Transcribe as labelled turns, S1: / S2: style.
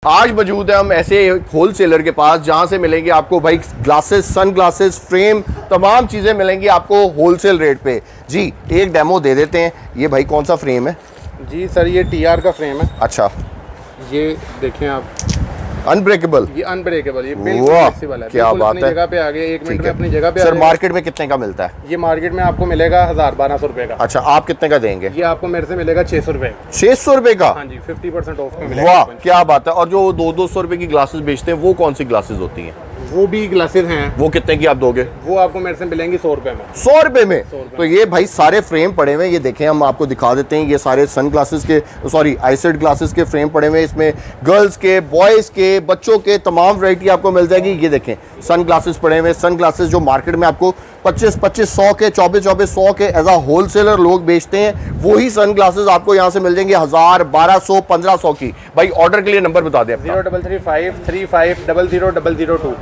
S1: आज मौजूद है हम ऐसे होलसेलर के पास जहां से मिलेंगे आपको भाई ग्लासेस, सन ग्लासेस, फ्रेम, तमाम चीज़ें मिलेंगी आपको होलसेल रेट पे। जी एक डेमो दे देते हैं। ये भाई कौन सा फ्रेम है?
S2: जी सर, ये टीआर का फ्रेम है।
S1: अच्छा,
S2: ये देखें आप,
S1: अनब्रेकेबल।
S2: ये अनब्रेकेबल, ये बिल्कुल
S1: वाह,
S2: फ्लेक्सिबल है।
S1: क्या बात
S2: अपनी
S1: है।
S2: जगह पे आ गए, 1 मिनट
S1: ठीक
S2: में
S1: है
S2: अपनी जगह पे
S1: सर।
S2: आ जाएगा।
S1: मार्केट में कितने का मिलता है?
S2: ये मार्केट में आपको मिलेगा 1000-1200 रुपए का।
S1: अच्छा, आप कितने का देंगे?
S2: ये आपको मेरे से मिलेगा 600 रुपए।
S1: 600 रुपए का?
S2: हाँ जी, 50% ऑफ में मिलेगा।
S1: वाह क्या बात है। और जो 200-200 रुपए की ग्लासेस बेचते हैं वो कौन सी ग्लासेस होती हैं?
S2: वो भी ग्लासेस हैं।
S1: वो कितने की आप दोगे?
S2: वो आपको मेरे से मिलेंगी 100 रुपए में।
S1: 100 रुपए में?
S2: 100 रुपए
S1: तो ये भाई सारे फ्रेम पड़े हुए हैं, ये देखें हम आपको दिखा देते हैं। ये सारे सन ग्लासेस के, सॉरी आईसेट ग्लासेस के फ्रेम पड़े हुए हैं। इसमें गर्ल्स के, बॉयज़ के, बच्चों के तमाम वैरायटी आपको मिल जाएगी। ये देखें सन ग्लासेस पड़े हुए हैं। सन ग्लासेस जो मार्केट में आपको 25-25 के, 24-24 के एज आ होलसेलर लोग बेचते हैं, वही सन ग्लासेस आपको यहाँ से मिल जाएंगे 1000, 1200, 1500 की। भाई ऑर्डर के लिए नंबर बता दें अपना।
S2: 0335 35 00 002।